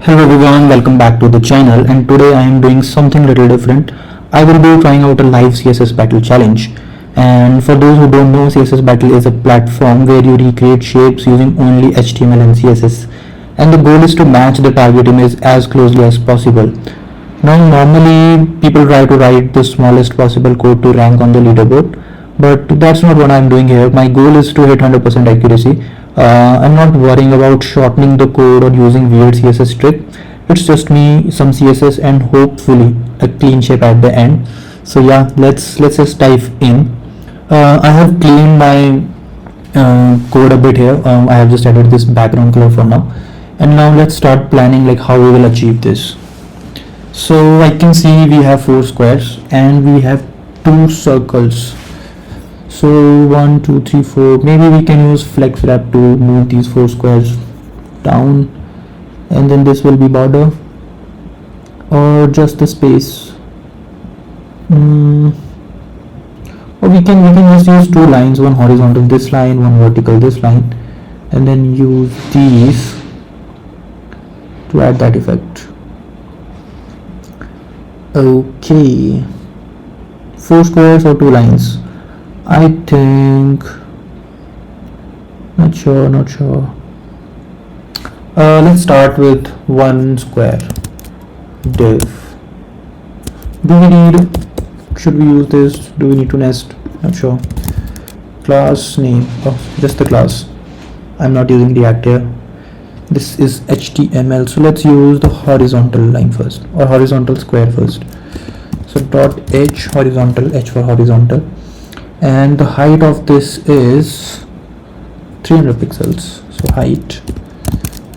Hello everyone, welcome back to the channel, and today I am doing something little different. I will be trying out a live CSS Battle challenge. And for those who don't know, CSS Battle is a platform where you recreate shapes using only HTML and CSS. And the goal is to match the target image as closely as possible. Now normally people try to write the smallest possible code to rank on the leaderboard, but that's not what I'm doing here. My goal is to hit 100% accuracy. I'm not worrying about shortening the code or using weird CSS trick. It's just me, some CSS, and hopefully a clean shape at the end. So yeah, let's just dive in. I have cleaned my code a bit here. I have just added this background color for now, and now let's start planning like how we will achieve this. So I can see we have 4 squares and we have 2 circles. So 1 2 3 4, maybe we can use flex wrap to move these 4 squares down, and then this will be border or just the space. Or we can just use 2 lines, one horizontal this line, one vertical this line, and then use these to add that effect. Okay, 4 squares or 2 lines. I think, not sure. Let's start with 1 square div. Should we use this? Do we need to nest? Not sure. Class name, just the class. I'm not using React here. This is HTML, so let's use the horizontal line first, or horizontal square first. So dot h horizontal, h for horizontal, and the height of this is 300 pixels. So height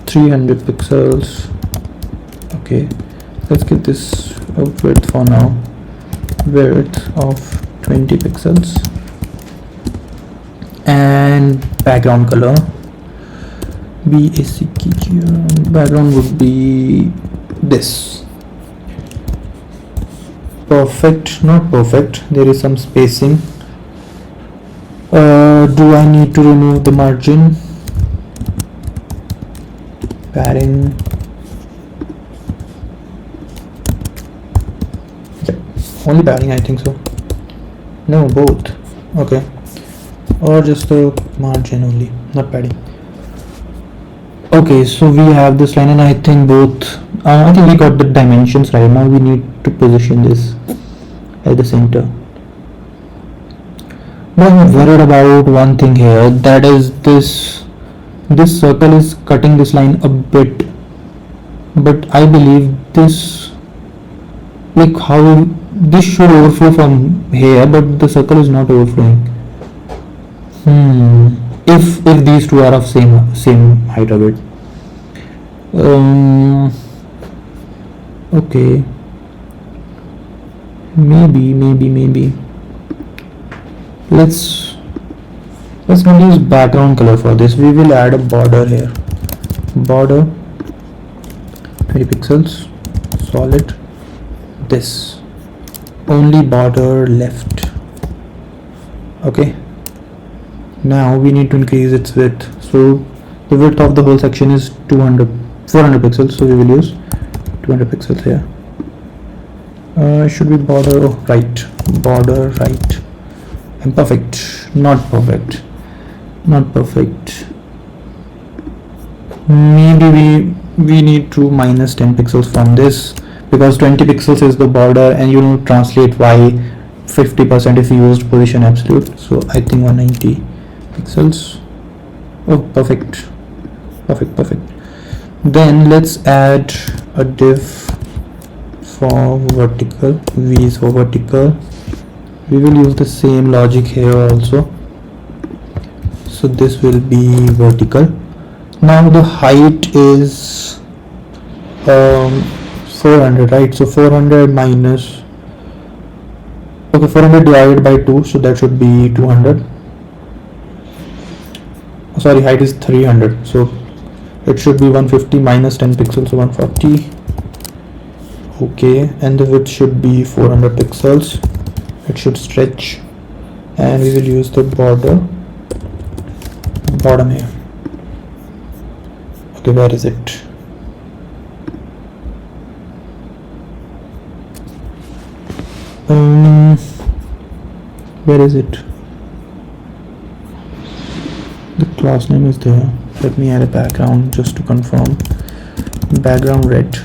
300 pixels. Okay, let's give this a width for now, width of 20 pixels, and background color background would be this. Perfect, not perfect, there is some spacing. Do I need to remove the margin? Padding. Yep, only padding, I think so. No, both. Okay, or just the margin only, not padding. Okay, so we have this line, and I think both. I think we got the dimensions right. Now we need to position this at the center. But I'm worried about one thing here, that is this circle is cutting this line a bit, but I believe this, like how this should overflow from here, but the circle is not overflowing. If these two are of same height of it. Okay, maybe let's not use background color for this. We will add a border here, border 20 pixels, solid, this only border left. Okay, now we need to increase its width. So the width of the whole section is 400 pixels, so we will use 200 pixels here. Should be border right, border right, and perfect, not perfect. Maybe we need to minus 10 pixels from this, because 20 pixels is the border, and translate y 50% if you used position absolute. So I think 190 pixels. Oh, perfect. Then let's add a div for vertical, v's for vertical. We will use the same logic here also. So this will be vertical. Now the height is 400, right? So 400 minus, okay, 400 divided by 2, so that should be 200. Sorry, height is 300, so it should be 150 minus 10 pixels, so 140. Okay, and the width should be 400 pixels. It should stretch, and we will use the border bottom here. Okay, where is it? Where is it? The class name is there. Let me add a background just to confirm. Background red.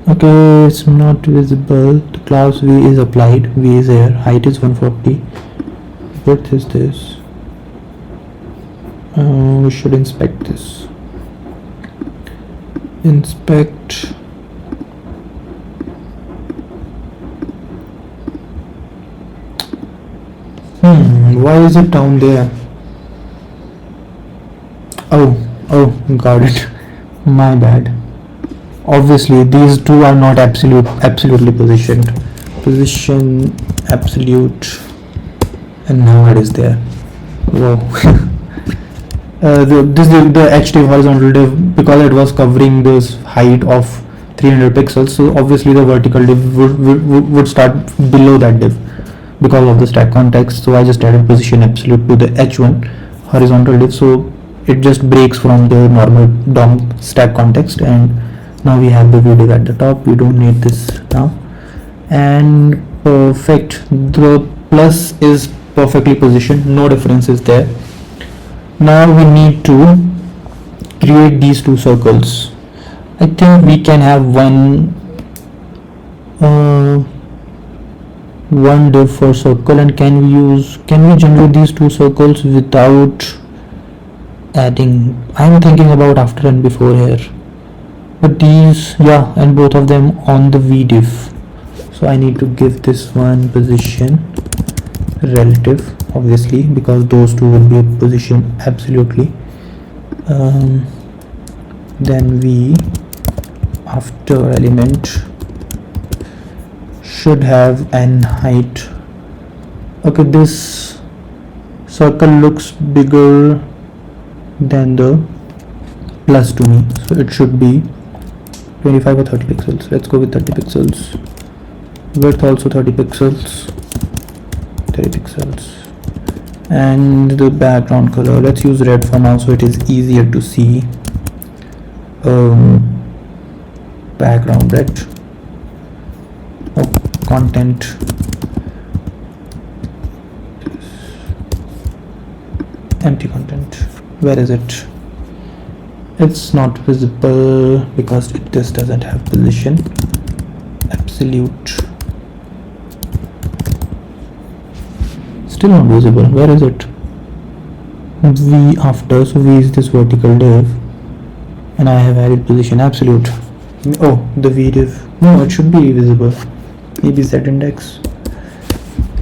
Okay, it's not visible. The class V is applied. V is here. Height is 140. Width is this. We should inspect this. Inspect. Why is it down there? Oh, got it. My bad. Obviously, these two are not absolutely positioned. Position absolute, and now it is there. Whoa. The H div horizontal div, because it was covering this height of 300 pixels, so obviously the vertical div would start below that div because of the stack context. So I just added position absolute to the H1 horizontal div, so it just breaks from the normal DOM stack context, and now we have the view div at the top. We don't need this now. And perfect, the plus is perfectly positioned, no difference is there. Now we need to create these two circles. I think we can have one div for circle, and can we generate these two circles without adding? I'm thinking about after and before here, but these, yeah, and both of them on the v div. So I need to give this one position relative, obviously, because those two will be a position absolutely. Then v after element should have an height. Okay, this circle looks bigger than the plus to me, so it should be 25 or 30 pixels. Let's go with 30 pixels. Width also 30 pixels. And the background color, let's use red for now so it is easier to see. Background red. Content. Empty content. Where is it? It's not visible because this doesn't have position. Absolute. Still not visible. Where is it? V after, so V is this vertical div, and I have added position absolute. Oh, the V div. No, it should be visible. Maybe Z index.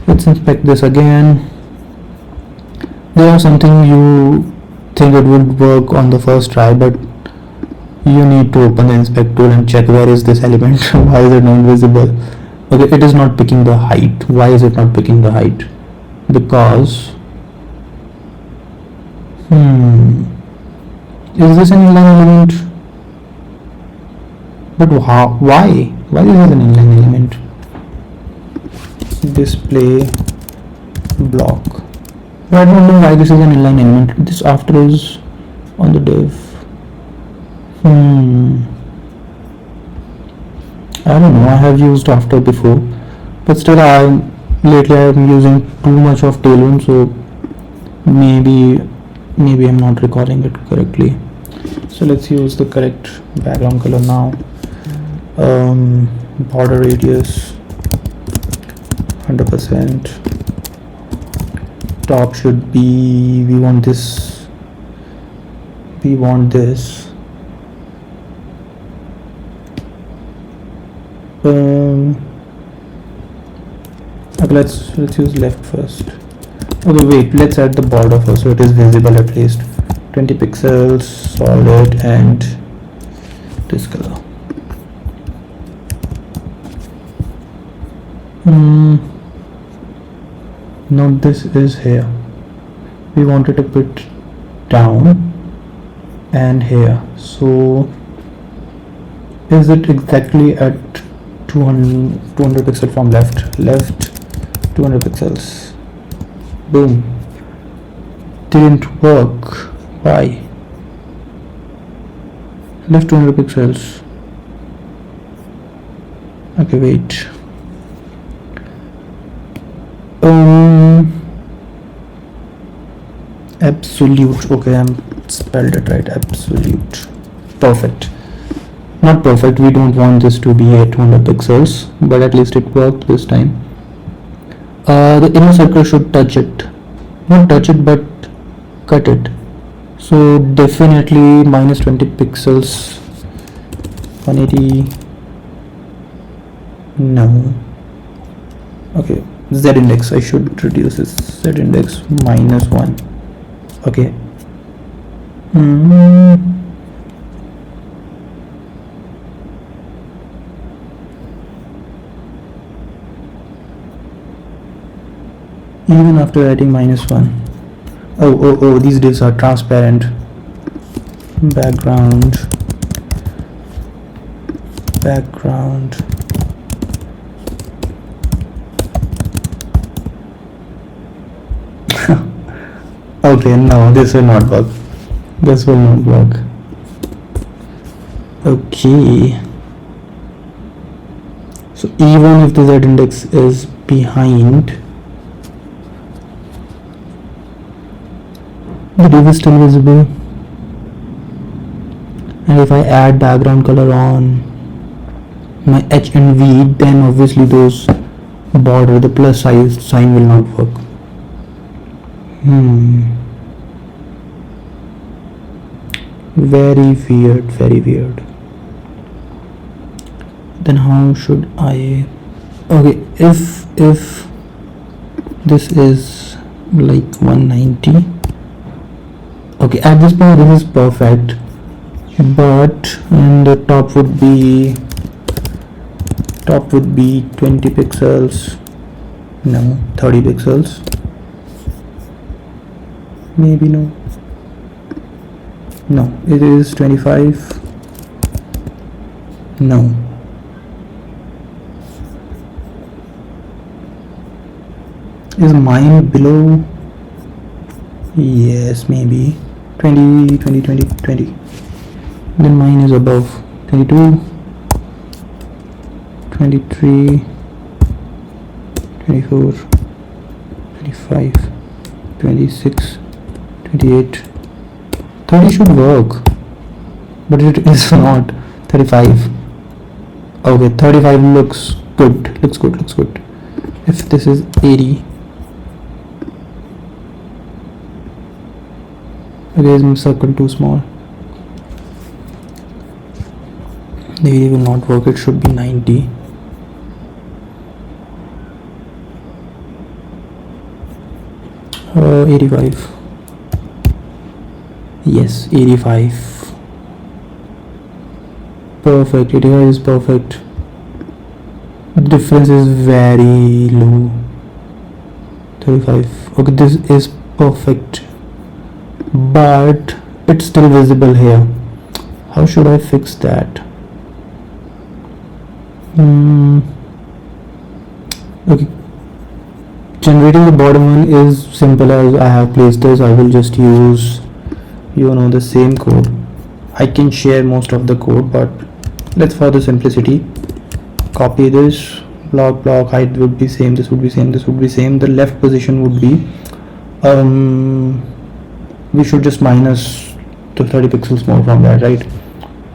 Let's inspect this again. There are something you think it would work on the first try, but you need to open the inspect tool and check where is this element. Why is it not visible? Okay, it is not picking the height. Why is it not picking the height? Because is this an inline element? But why is this an inline element? Display block. But I don't know why this is an inline element. This after is on the div. I don't know, I have used after before, but still lately I am using too much of Tailwind, so maybe I'm not recalling it correctly. So let's use the correct background color now. Border radius 100%. Top should be, we want this. Okay, let's use left first. Okay, wait, let's add the border first so it is visible at least. 20 pixels, solid, and this color. Now this is here. We want it a bit down and here. So is it exactly at 200 pixels from left 200 pixels. Boom. Didn't work. Why? Left 200 pixels. Okay, wait. um absolute. Okay, I'm spelled it right. Absolute. Perfect. Not perfect, we don't want this to be 800 pixels, but at least it worked this time. The inner circle should touch it, not touch it but cut it. So definitely minus 20 pixels. 180. No. Okay, z index, I should reduce this. Z index minus 1. Okay. Even after adding minus 1. Oh, these divs are transparent. Background. Okay, no, this will not work. Okay. So even if the z index is behind, the div is still visible. And if I add background color on my H and V, then obviously those border, the plus size sign will not work. Very weird. Then how should I? Okay, if this is like 190. Okay, at this point this is perfect, but and the top would be 20 pixels. No, 30 pixels. Maybe no, it is 25. No, is mine below? Yes, maybe 20. Then mine is above. 22, 23, 24, 25, 26, 28. 30 should work, but it is not. 35. Okay, 35 looks good. If this is 80. Okay, is my circle too small? The video will not work. It should be 90. Uh, 85. Yes, 85. Perfect. 85 is perfect. The difference is very low. 35. Okay, this is perfect, but it's still visible here. How should I fix that? Okay, generating the bottom one is simple. As I have placed this, I will just use the same code. I can share most of the code, but let's, for the simplicity, copy this. Block height would be same, this would be same, the left position would be we should just minus the 30 pixels more from that, right?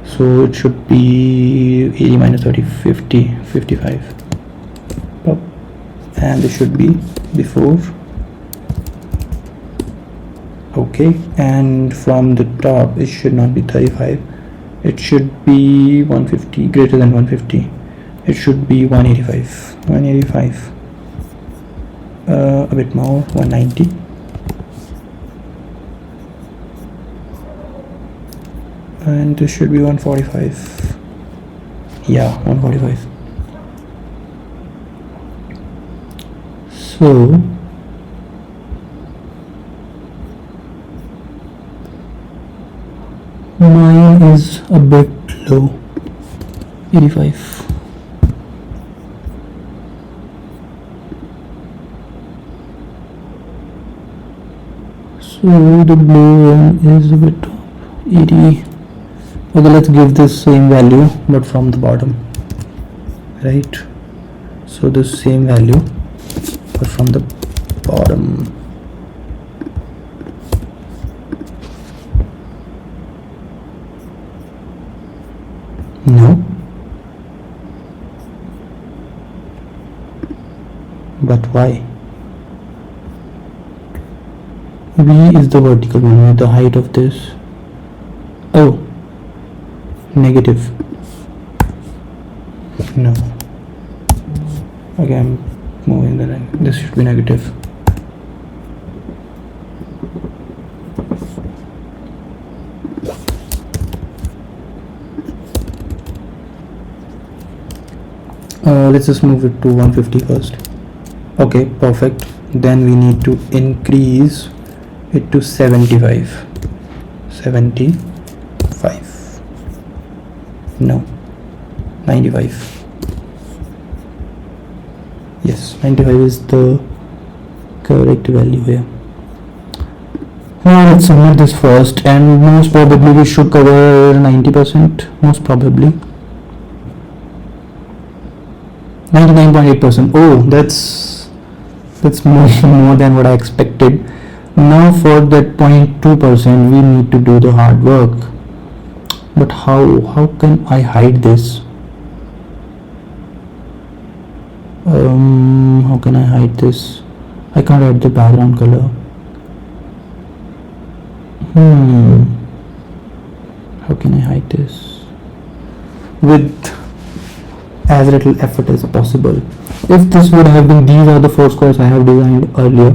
So it should be 80 minus 30, 50, 55. And this should be before. Okay, and from the top it should not be 35, it should be 150, greater than 150. It should be 185. A bit more, 190. And this should be 145. Yeah, 145. So mine is a bit low. 85. So the blue one is a bit 80. Okay, let's give this same value but from the bottom, right? So the same value, or from the bottom. No, but why? B is the vertical one with the height of this. Oh, negative. No. Okay, I'm moving the line. This should be negative. Let's just move it to 150 first. Okay, perfect. Then we need to increase it to 75. 75. No. 95. Yes, 95 is the correct value here. Now let's submit this first, and most probably we should cover 90%. Most probably 99.8%. Oh, that's more than what I expected. Now for that 0.2% we need to do the hard work. But how can I hide this? How can I hide this? I can't hide the background color. How can I hide this with as little effort as possible? If this would have been, these are the 4 squares I have designed earlier,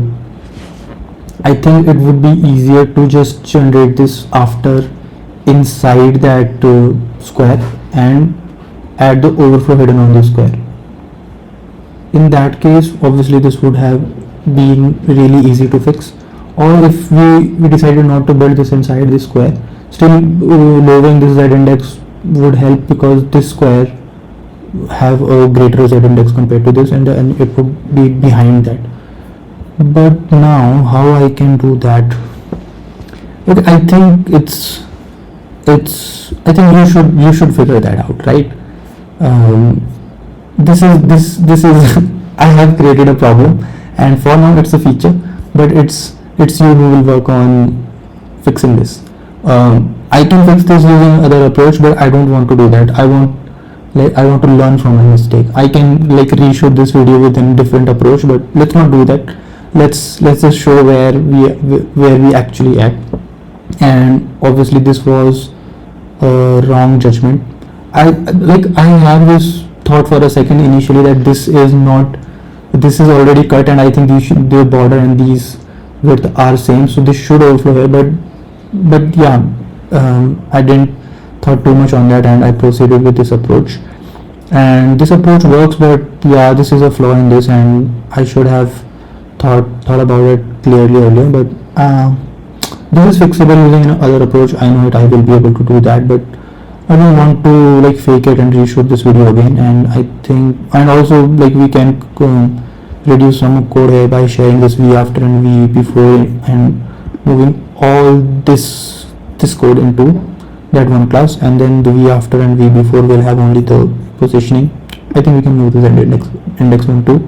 I think it would be easier to just generate this after inside that square and add the overflow hidden on the square. In that case, obviously this would have been really easy to fix. Or if we decided not to build this inside this square, still lowering this z index would help, because this square have a greater z index compared to this, and it would be behind that. But now how I can do that? Okay, I think I think you should figure that out, right? This is I have created a problem, and for now it's a feature, but it's you who will work on fixing this. I can fix this using other approach, but I don't want to do that. I want to learn from my mistake. I can reshoot this video with a different approach, but let's not do that. Let's just show where we actually at. And obviously this was a wrong judgment. I have this thought for a second initially that this is already cut, and I think the border and these width are same, so this should overflow here, but yeah, I didn't thought too much on that, and I proceeded with this approach, and this approach works. But yeah, this is a flaw in this, and I should have thought about it clearly earlier. But this is fixable using another approach. I know I will be able to do that, but I don't want to fake it and reshoot this video again. And I think, and also we can reduce some code here by sharing this v after and v before, and moving all this code into that one class, and then the v after and v before will have only the positioning. I think we can move this index 1 too.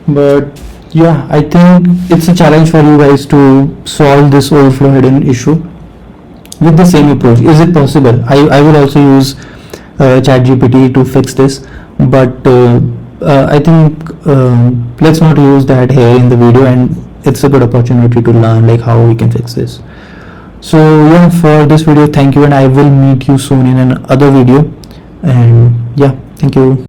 But yeah, I think it's a challenge for you guys to solve this overflow hidden issue with the same approach. Is it possible? I will also use ChatGPT to fix this, but I think let's not use that here in the video, and it's a good opportunity to learn how we can fix this. So yeah, for this video, thank you, and I will meet you soon in another video. And yeah, thank you.